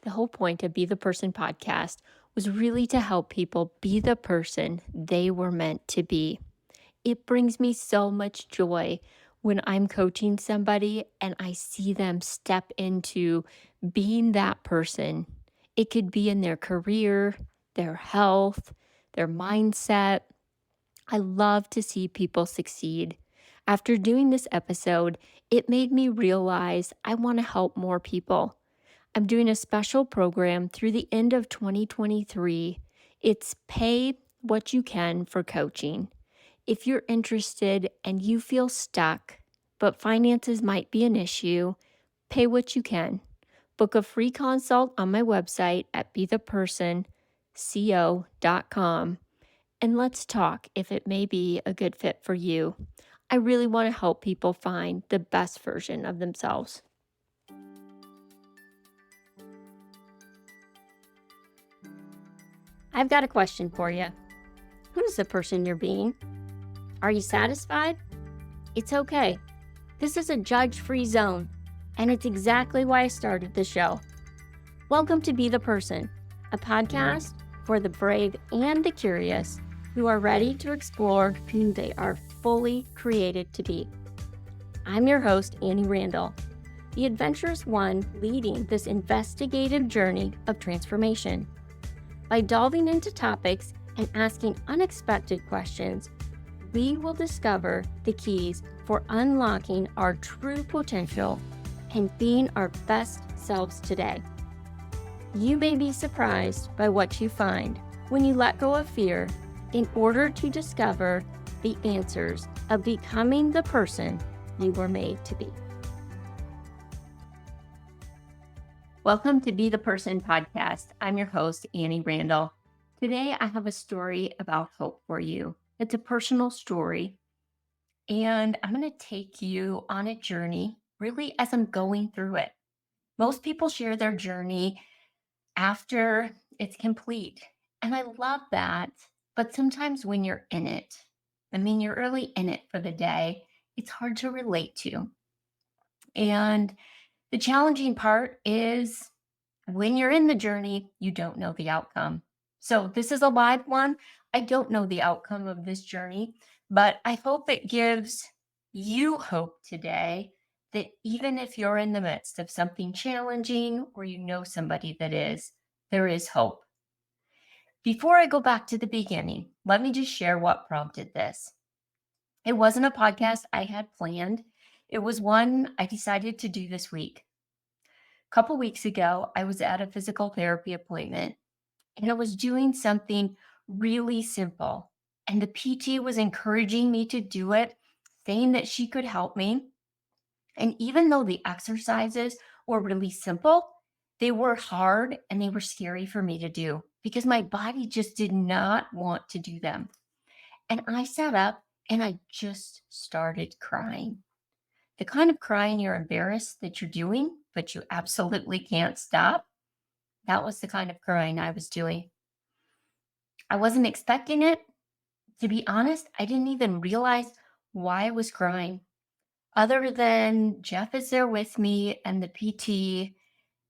The whole point of Be the Person podcast was really to help people be the person they were meant to be. It brings me so much joy when I'm coaching somebody and I see them step into being that person. It could be in their career, their health, their mindset. I love to see people succeed. After doing this episode, it made me realize I want to help more people. I'm doing a special program through the end of 2023. It's Pay What You Can for Coaching. If you're interested and you feel stuck, but finances might be an issue, pay what you can. Book a free consult on my website at bethepersonco.com and let's talk if it may be a good fit for you. I really want to help people find the best version of themselves. I've got a question for you. Who's the person you're being? Are you satisfied? It's okay. This is a judge-free zone, and it's exactly why I started the show. Welcome to Be the Person, a podcast for the brave and the curious who are ready to explore who they are fully created to be. I'm your host, Annie Randall, the adventurous one leading this investigative journey of transformation. By delving into topics and asking unexpected questions, we will discover the keys for unlocking our true potential and being our best selves today. You may be surprised by what you find when you let go of fear in order to discover the answers of becoming the person you were made to be. Welcome to Be the Person podcast. I'm your host, Annie Randall. Today, I have a story about hope for you. It's a personal story, and I'm going to take you on a journey really as I'm going through it. Most people share their journey after it's complete, and I love that. But sometimes when you're in it, you're really in it for the day, it's hard to relate to. And the challenging part is when you're in the journey, you don't know the outcome. So this is a live one. I don't know the outcome of this journey, but I hope it gives you hope today that even if you're in the midst of something challenging or you know somebody that is, there is hope. Before I go back to the beginning, let me just share what prompted this. It wasn't a podcast I had planned. It was one I decided to do this week. A couple weeks ago, I was at a physical therapy appointment and I was doing something really simple. And the PT was encouraging me to do it, saying that she could help me. And even though the exercises were really simple, they were hard and they were scary for me to do because my body just did not want to do them. And I sat up and I just started crying. The kind of crying you're embarrassed that you're doing, but you absolutely can't stop. That was the kind of crying I was doing. I wasn't expecting it. To be honest, I didn't even realize why I was crying, other than Jeff is there with me and the PT.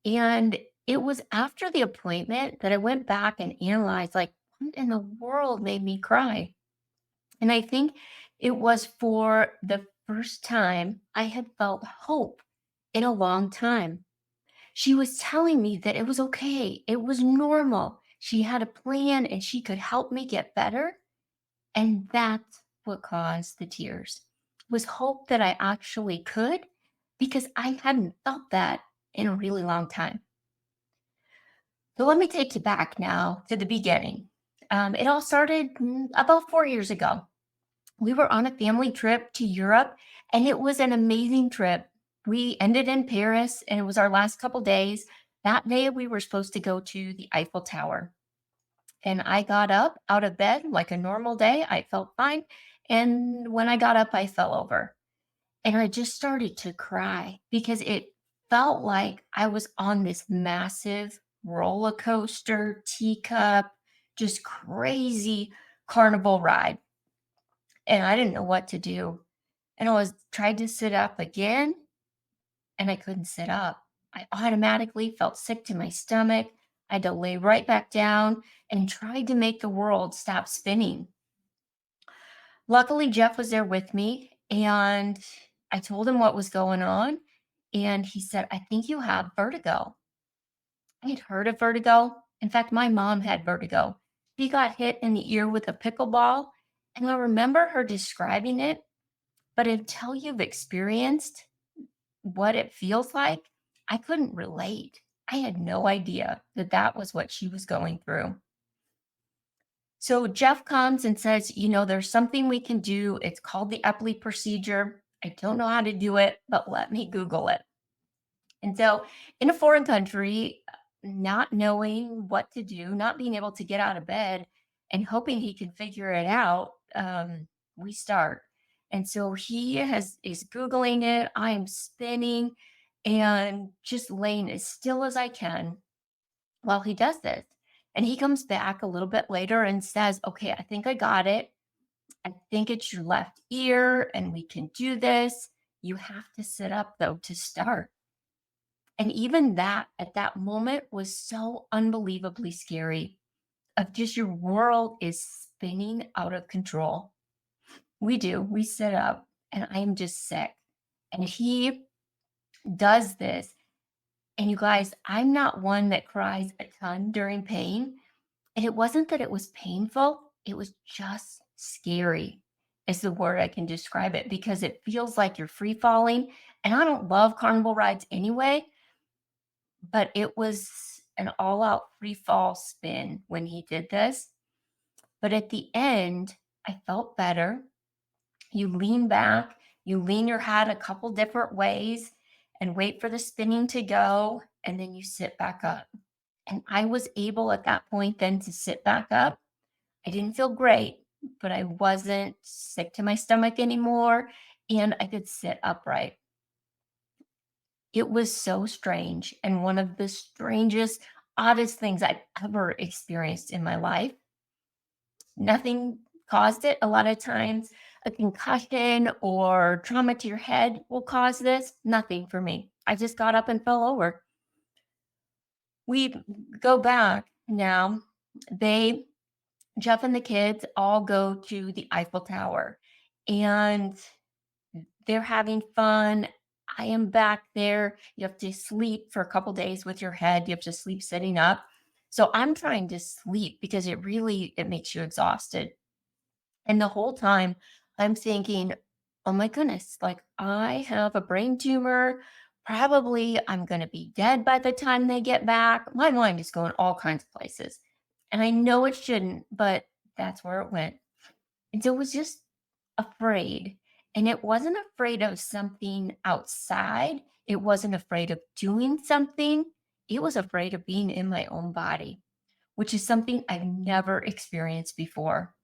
And it was after the appointment that I went back and analyzed, like, what in the world made me cry? And I think it was for the first time I had felt hope in a long time. She was telling me that it was okay. It was normal. She had a plan and she could help me get better. And that's what caused the tears, was hope that I actually could, because I hadn't felt that in a really long time. So let me take you back now to the beginning. It all started about 4 years ago. We were on a family trip to Europe, and it was an amazing trip. We ended in Paris, and it was our last couple days. That day, we were supposed to go to the Eiffel Tower. And I got up out of bed like a normal day. I felt fine. And when I got up, I fell over. And I just started to cry because it felt like I was on this massive roller coaster, teacup, just crazy carnival ride. And I didn't know what to do. And I was tried to sit up again, and I couldn't sit up. I automatically felt sick to my stomach. I had to lay right back down and tried to make the world stop spinning. Luckily, Jeff was there with me, and I told him what was going on. And he said, I think you have vertigo. I had heard of vertigo. In fact, my mom had vertigo. She got hit in the ear with a pickleball. And I remember her describing it, but until you've experienced what it feels like, I couldn't relate. I had no idea that that was what she was going through. So Jeff comes and says, there's something we can do. It's called the Epley procedure. I don't know how to do it, but let me Google it. And so, in a foreign country, not knowing what to do, not being able to get out of bed, and hoping he can figure it out, we start. And so is googling it. I am spinning and just laying as still as I can while he does this. And he comes back a little bit later and says, "Okay, I think I got it. I think it's your left ear, and we can do this. You have to sit up though to start." And even that at that moment was so unbelievably scary of just your world is spinning out of control. We sit up and I am just sick. And he does this. And you guys, I'm not one that cries a ton during pain. And it wasn't that it was painful, it was just scary, is the word I can describe it, because it feels like you're free falling. And I don't love carnival rides anyway, but it was an all out free fall spin when he did this. But at the end, I felt better. You lean back, you lean your head a couple different ways and wait for the spinning to go, and then you sit back up. And I was able at that point then to sit back up. I didn't feel great, but I wasn't sick to my stomach anymore, and I could sit upright. It was so strange and one of the strangest, oddest things I've ever experienced in my life. Nothing caused it. A lot of times, a concussion or trauma to your head will cause this. Nothing for me. I just got up and fell over. We go back now. They, Jeff and the kids, all go to the Eiffel Tower, and they're having fun. I am back there. You have to sleep for a couple days with your head. You have to sleep sitting up. So I'm trying to sleep because it makes you exhausted. And the whole time I'm thinking, "Oh my goodness, like I have a brain tumor. Probably I'm going to be dead by the time they get back." My mind is going all kinds of places. And I know it shouldn't, but that's where it went. And so it was just afraid. And it wasn't afraid of something outside. It wasn't afraid of doing something. It was afraid of being in my own body, which is something I've never experienced before.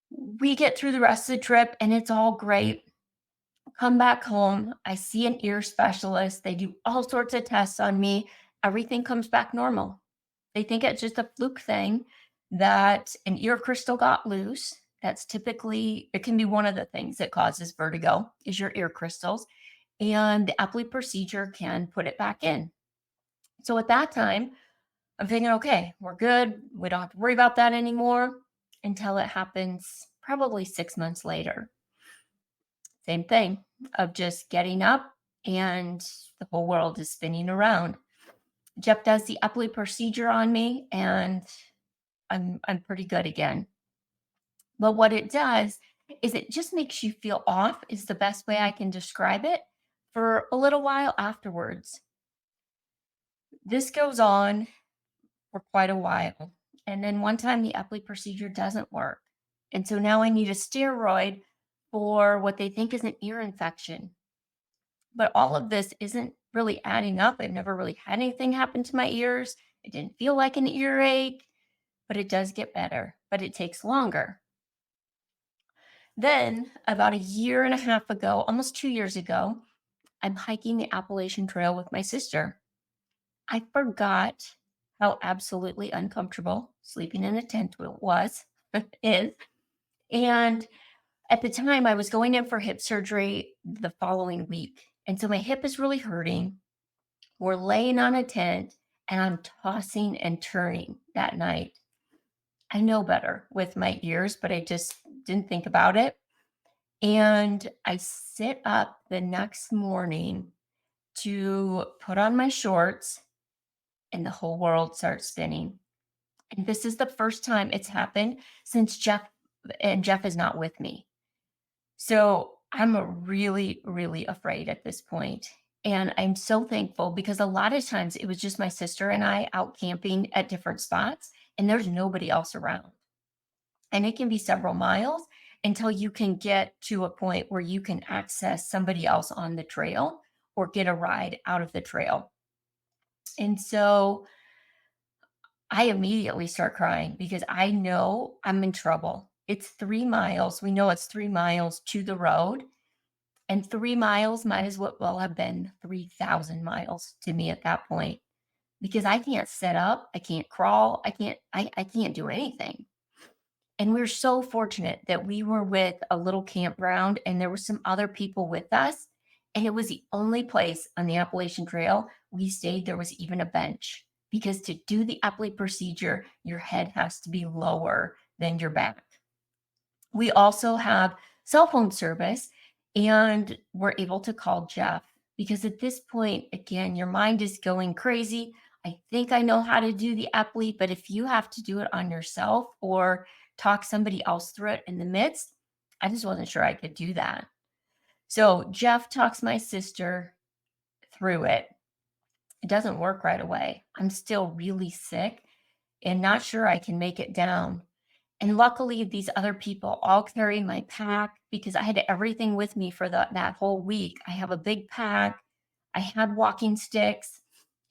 We get through the rest of the trip and it's all great. Come back home. I see an ear specialist. They do all sorts of tests on me. Everything comes back normal. They think it's just a fluke thing, that an ear crystal got loose. That's typically, it can be one of the things that causes vertigo is your ear crystals. And the Epley procedure can put it back in. So at that time, I'm thinking, okay, we're good. We don't have to worry about that anymore until it happens probably 6 months later. Same thing of just getting up and the whole world is spinning around. Jeff does the Epley procedure on me and I'm pretty good again. But what it does is it just makes you feel off is the best way I can describe it for a little while afterwards. This goes on for quite a while. And then one time the Epley procedure doesn't work. And so now I need a steroid for what they think is an ear infection. But all of this isn't really adding up. I've never really had anything happen to my ears. It didn't feel like an earache, but it does get better, but it takes longer. Then, about a year and a half ago, almost 2 years ago, I'm hiking the Appalachian Trail with my sister. I forgot how absolutely uncomfortable sleeping in a tent was, is. And at the time, I was going in for hip surgery the following week. And so my hip is really hurting. We're laying on a tent and I'm tossing and turning that night. I know better with my ears, but I just didn't think about it. And I sit up the next morning to put on my shorts, and the whole world starts spinning. And this is the first time it's happened since Jeff is not with me. So I'm really, really afraid at this point. And I'm so thankful because a lot of times it was just my sister and I out camping at different spots, and there's nobody else around. And it can be several miles until you can get to a point where you can access somebody else on the trail or get a ride out of the trail. And so I immediately start crying because I know I'm in trouble. It's 3 miles. We know it's 3 miles to the road. And 3 miles might as well have been 3,000 miles to me at that point because I can't sit up, I can't crawl, I can't do anything. And we're so fortunate that we were with a little campground and there were some other people with us. And it was the only place on the Appalachian Trail we stayed. There was even a bench because to do the Appalachian procedure, your head has to be lower than your back. We also have cell phone service and we're able to call Jeff because at this point, again, your mind is going crazy. I think I know how to do the appli, but if you have to do it on yourself or talk somebody else through it in the midst, I just wasn't sure I could do that. So Jeff talks my sister through it. It doesn't work right away. I'm still really sick and not sure I can make it down. And luckily, these other people all carry my pack because I had everything with me for that whole week. I have a big pack. I had walking sticks.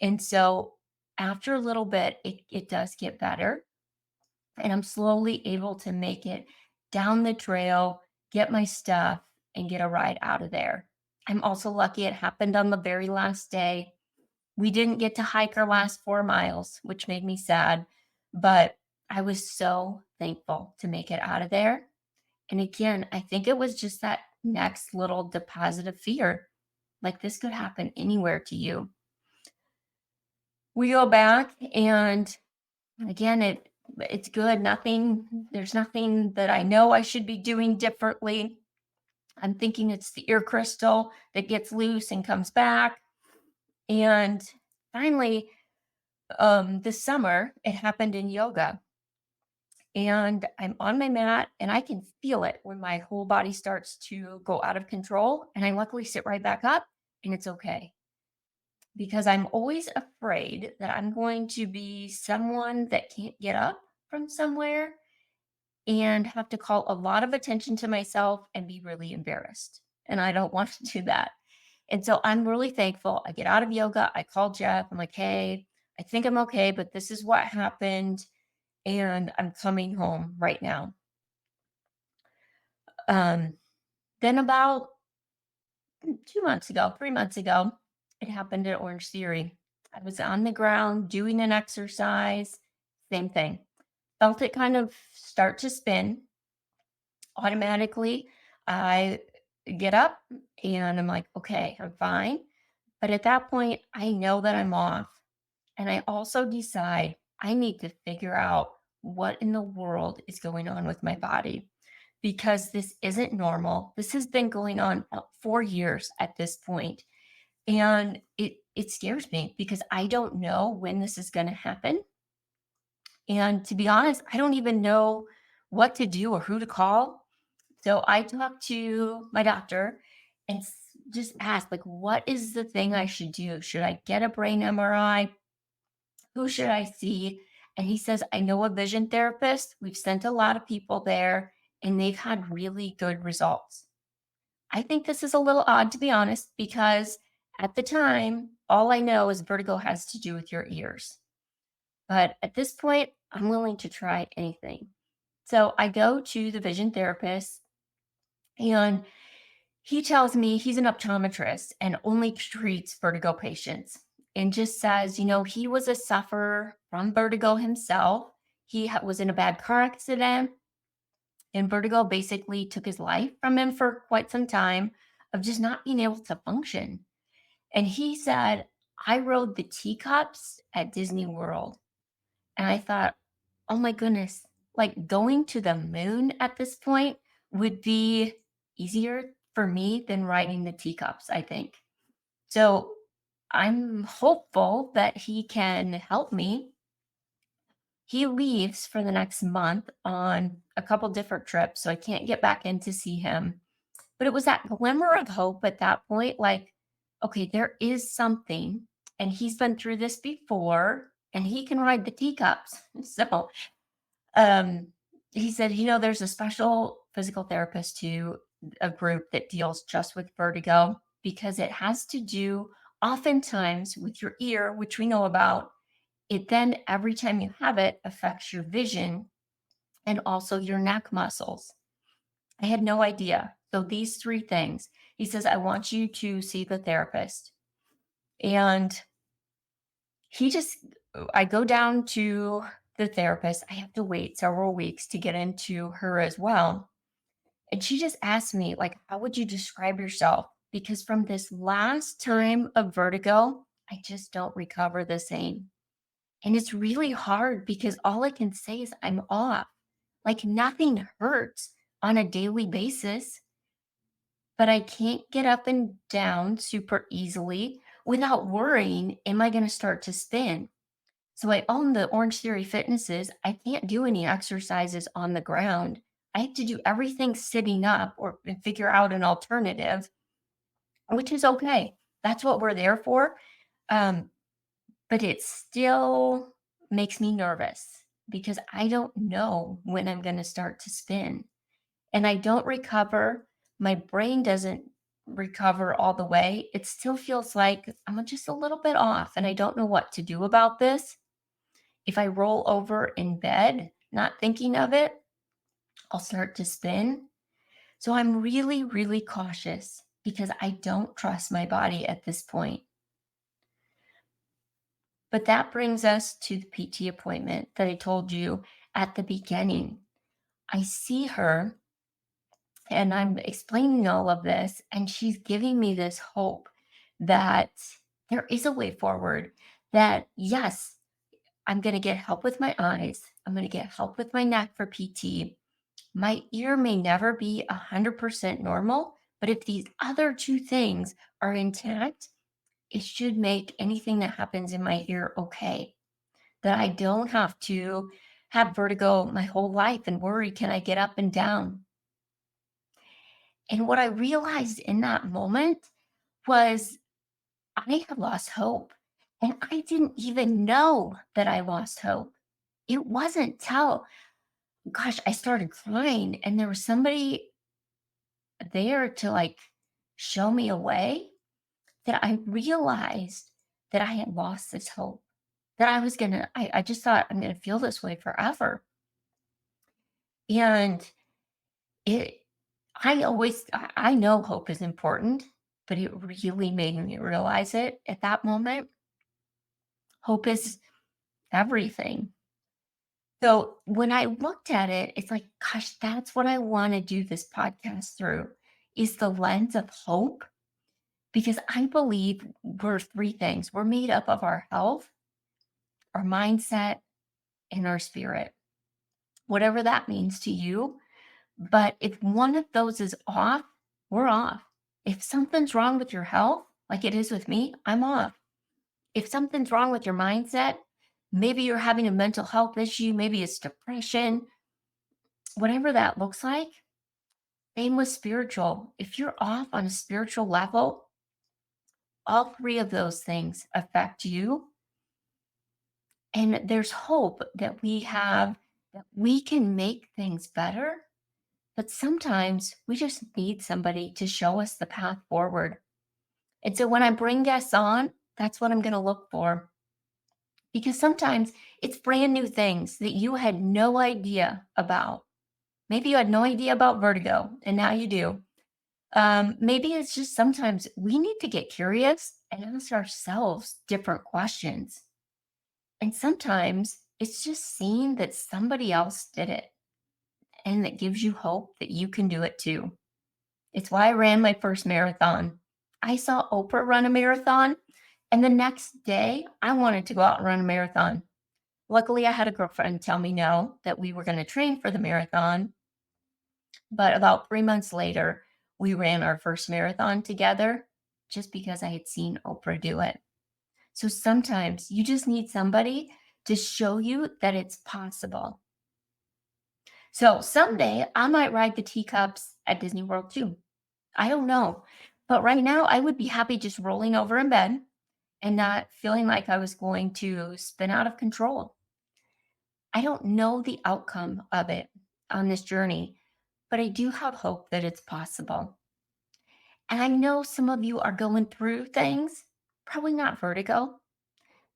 And so after a little bit, it does get better. And I'm slowly able to make it down the trail, get my stuff, and get a ride out of there. I'm also lucky it happened on the very last day. We didn't get to hike our last 4 miles, which made me sad, but I was so thankful to make it out of there. And again, I think it was just that next little deposit of fear. Like this could happen anywhere to you. We go back and again it's good. There's nothing that I know I should be doing differently. I'm thinking it's the ear crystal that gets loose and comes back. And finally, this summer, it happened in yoga. And I'm on my mat and I can feel it when my whole body starts to go out of control. And I luckily sit right back up and it's okay because I'm always afraid that I'm going to be someone that can't get up from somewhere and have to call a lot of attention to myself and be really embarrassed. And I don't want to do that. And so I'm really thankful. I get out of yoga. I call Jeff. I'm like, hey, I think I'm okay, but this is what happened. And I'm coming home right now. Um, then about 2 months ago, 3 months ago, it happened at Orange Theory. I was on the ground doing an exercise, same thing. Felt it kind of start to spin automatically. I get up and I'm like, okay, I'm fine. But at that point, I know that I'm off. And I also decide I need to figure out what in the world is going on with my body because this isn't normal. This has been going on about 4 years at this point, and it scares me because I don't know when this is going to happen. And to be honest, I don't even know what to do or who to call. So I talked to my doctor and just asked, like, what is the thing I should do? Should I get a brain MRI? Who should I see? And he says, I know a vision therapist. We've sent a lot of people there and they've had really good results. I think this is a little odd, to be honest, because at the time, all I know is vertigo has to do with your ears. But at this point, I'm willing to try anything. So I go to the vision therapist and he tells me he's an optometrist and only treats vertigo patients and just says, he was a sufferer from vertigo himself. He was in a bad car accident and vertigo basically took his life from him for quite some time. of just not being able to function. And he said, I rode the teacups at Disney World. And I thought, oh my goodness, like going to the moon at this point would be easier for me than riding the teacups, I think. So I'm hopeful that he can help me. He leaves for the next month on a couple different trips, so I can't get back in to see him. But it was that glimmer of hope at that point, like, okay, there is something, and he's been through this before, and he can ride the teacups. So um, he said, there's a special physical therapist to a group that deals just with vertigo because it has to do oftentimes with your ear, which we know about. It then, every time you have it, affects your vision and also your neck muscles. I had no idea. So, these three things, he says, I want you to see the therapist. And he just, I go down to the therapist. I have to wait several weeks to get into her as well. And she just asked me, like, how would you describe yourself? Because from this last time of vertigo, I just don't recover the same. And it's really hard because all I can say is I'm off. Like nothing hurts on a daily basis, but I can't get up and down super easily without worrying, am I going to start to spin? So I own the Orange Theory Fitnesses. I can't do any exercises on the ground. I have to do everything sitting up or figure out an alternative, which is okay. That's what we're there for. Um, but it still makes me nervous because I don't know when I'm going to start to spin. And I don't recover. My brain doesn't recover all the way. It still feels like I'm just a little bit off and I don't know what to do about this. If I roll over in bed, not thinking of it, I'll start to spin. So I'm really, really cautious because I don't trust my body at this point. But that brings us to the PT appointment that I told you at the beginning. I see her and I'm explaining all of this, and she's giving me this hope that there is a way forward. That, yes, I'm going to get help with my eyes, I'm going to get help with my neck for PT. My ear may never be 100% normal, but if these other two things are intact, it should make anything that happens in my ear okay. That I don't have to have vertigo my whole life and worry, can I get up and down? And what I realized in that moment was I had lost hope. And I didn't even know that I lost hope. It wasn't till, gosh, I started crying and there was somebody there to like show me a way that I realized that I had lost this hope. That I was gonna, I just thought I'm gonna feel this way forever. And it, I know hope is important, but it really made me realize it at that moment. Hope is everything. So when I looked at it, it's like, gosh, that's what I want to do this podcast through is the lens of hope. Because I believe we're three things. We're made up of our health, our mindset, and our spirit, whatever that means to you. But if one of those is off, we're off. If something's wrong with your health, like it is with me, I'm off. If something's wrong with your mindset, maybe you're having a mental health issue, maybe it's depression, whatever that looks like. Same with spiritual. If you're off on a spiritual level, all three of those things affect you. And there's hope that we have that we can make things better. But sometimes we just need somebody to show us the path forward. And so when I bring guests on, that's what I'm going to look for. Because sometimes it's brand new things that you had no idea about. Maybe you had no idea about vertigo, and now you do. Maybe it's just sometimes we need to get curious and ask ourselves different questions. And sometimes it's just seeing that somebody else did it and that gives you hope that you can do it too. It's why I ran my first marathon. I saw Oprah run a marathon, and the next day I wanted to go out and run a marathon. Luckily, I had a girlfriend tell me no, that we were going to train for the marathon. But about 3 months later, we ran our first marathon together just because I had seen Oprah do it. So sometimes you just need somebody to show you that it's possible. So someday I might ride the teacups at Disney World too. I don't know. But right now, I would be happy just rolling over in bed and not feeling like I was going to spin out of control. I don't know the outcome of it on this journey, but I do have hope that it's possible. And I know some of you are going through things, probably not vertigo,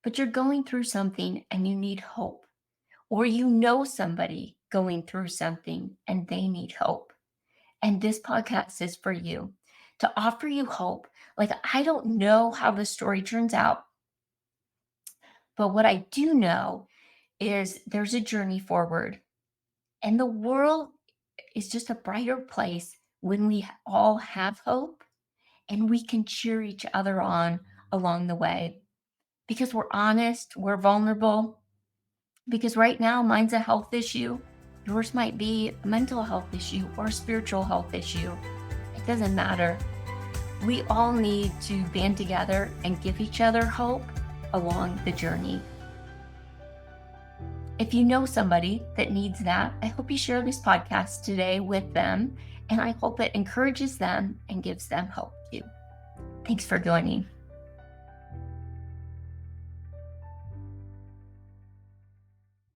but you're going through something and you need hope. Or you know somebody going through something and they need hope. And this podcast is for you to offer you hope. Like, I don't know how the story turns out, but what I do know is there's a journey forward. And the world is just a brighter place when we all have hope and we can cheer each other on along the way because we're honest, we're vulnerable. Because right now, mine's a health issue. Yours might be a mental health issue or a spiritual health issue. It doesn't matter. We all need to band together and give each other hope along the journey. If you know somebody that needs that, I hope you share this podcast today with them, and I hope it encourages them and gives them hope too. Thanks for joining.